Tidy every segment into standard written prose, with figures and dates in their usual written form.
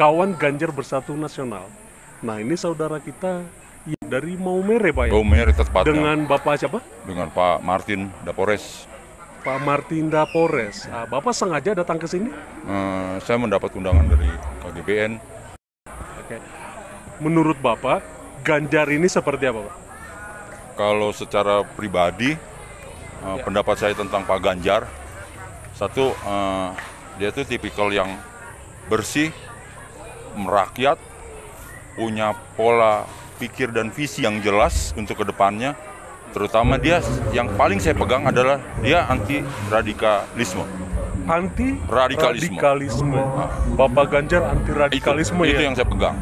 kawan Ganjar Bersatu Nasional. Nah, ini saudara kita dari Maumere, Pak ya? Maumere tepatnya. Dengan Bapak siapa? Dengan Pak Martin Dapores. Pak Martin Dapores. Bapak sengaja datang ke sini? Saya mendapat undangan dari KGBN. Oke. Menurut Bapak, Ganjar ini seperti apa, Pak? Kalau secara pribadi, pendapat saya tentang Pak Ganjar, satu, dia itu tipikal yang bersih, merakyat, punya pola pikir dan visi yang jelas untuk kedepannya. Terutama dia, yang paling saya pegang adalah dia anti radikalisme. Anti Radikalisme. Bapak Ganjar anti radikalisme itu ya? yang saya pegang.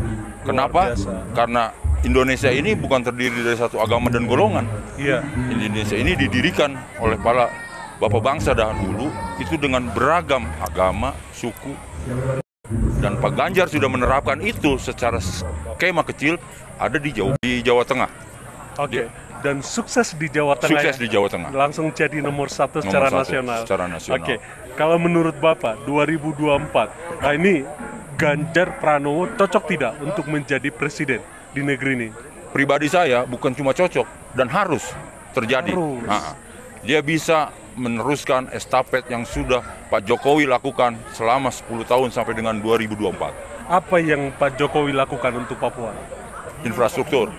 Kenapa? Karena Indonesia ini bukan terdiri dari satu agama dan golongan. Iya. Indonesia ini didirikan oleh para bapak bangsa dahulu itu dengan beragam agama, suku. Dan Pak Ganjar sudah menerapkan itu secara skema kecil ada di Jawa Tengah. Oke. Dan sukses di Jawa Tengah. Sukses di Jawa Tengah. Langsung jadi nomor satu secara nasional. Secara nasional. Oke. Kalau menurut Bapak 2024, nah ini Ganjar Pranowo cocok tidak untuk menjadi presiden di negeri ini? Pribadi saya bukan cuma cocok dan harus terjadi. Dia bisa meneruskan estafet yang sudah Pak Jokowi lakukan selama 10 tahun sampai dengan 2024. Apa yang Pak Jokowi lakukan untuk Papua? Infrastruktur.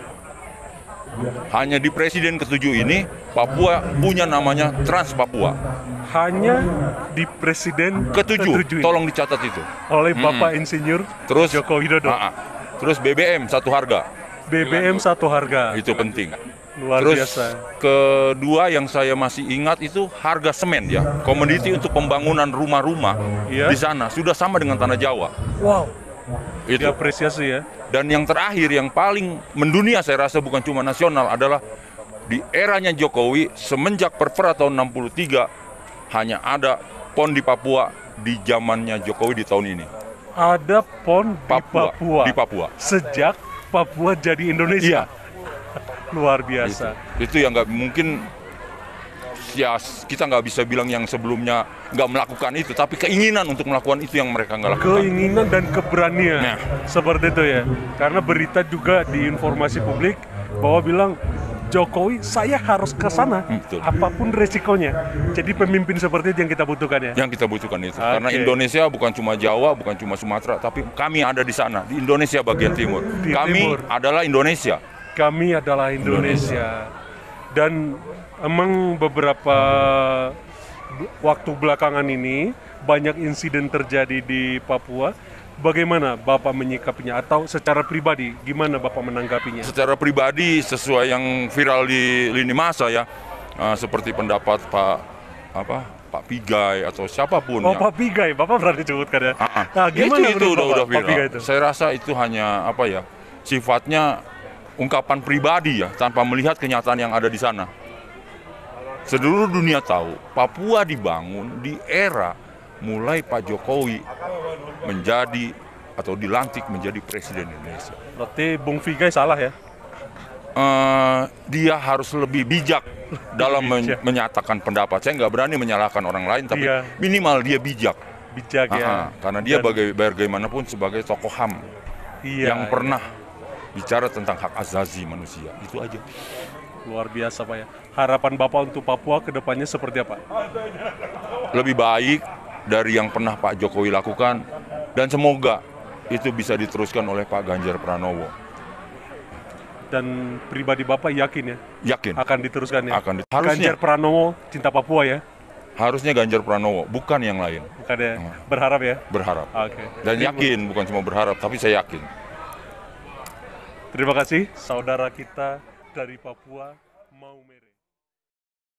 Hanya di presiden ke-7 ini, Papua punya namanya Trans Papua. Hanya di presiden ke-7, tolong dicatat itu. Oleh Bapak Insinyur Joko Widodo. Terus BBM satu harga. BBM satu harga. Itu penting. Luar Terus biasa. Kedua yang saya masih ingat itu harga semen ya. Komoditi untuk pembangunan rumah-rumah di sana sudah sama dengan tanah Jawa. Wow. Itu Diapresiasi ya. Dan yang terakhir yang paling mendunia saya rasa bukan cuma nasional adalah di eranya Jokowi semenjak Perpres tahun 63 hanya ada PON di Papua di zamannya Jokowi di tahun ini. Ada PON Di Papua. Sejak Papua jadi Indonesia. Iya. Luar biasa. Itu yang nggak mungkin, ya kita nggak bisa bilang yang sebelumnya nggak melakukan itu, tapi keinginan untuk melakukan itu yang mereka nggak lakukan. Keinginan dan keberanian, seperti itu ya. Karena berita juga di informasi publik bahwa bilang Jokowi saya harus ke sana, apapun resikonya. Jadi pemimpin seperti itu yang kita butuhkan ya. Yang kita butuhkan itu, karena Indonesia bukan cuma Jawa, bukan cuma Sumatera, tapi kami ada di sana, di Indonesia bagian timur. Kami adalah Indonesia. Kami adalah Indonesia. Dan emang beberapa waktu belakangan ini banyak insiden terjadi di Papua. Bagaimana Bapak menyikapinya atau secara pribadi gimana Bapak menanggapinya? Secara pribadi sesuai yang viral di lini masa ya, seperti pendapat Pak Pigai atau siapapun. Pak Pigai, Bapak berani sebutkan ya? Gimana itu udah viral. Saya rasa itu hanya sifatnya ungkapan pribadi ya, tanpa melihat kenyataan yang ada di sana. Seluruh dunia tahu Papua dibangun di era mulai Pak Jokowi menjadi atau dilantik menjadi presiden Indonesia. Berarti Bung Pigai salah ya? Dia harus lebih bijak dalam menyatakan pendapat. Saya nggak berani menyalahkan orang lain, tapi minimal dia bijak. Bijak ya. Karena dia bagaimanapun sebagai tokoh HAM yang pernah bicara tentang hak asasi manusia. Itu aja. Luar biasa Pak ya. Harapan Bapak untuk Papua ke depannya seperti apa? Lebih baik dari yang pernah Pak Jokowi lakukan, dan semoga itu bisa diteruskan oleh Pak Ganjar Pranowo. Dan pribadi Bapak yakin ya? Yakin. Akan diteruskan ya? Harusnya. Ganjar Pranowo cinta Papua ya? Harusnya Ganjar Pranowo, bukan yang lain. Bukan ya? Berharap ya? Berharap. Oke. Dan yakin, bukan cuma berharap, tapi saya yakin. Terima kasih saudara kita dari Papua, Maumere.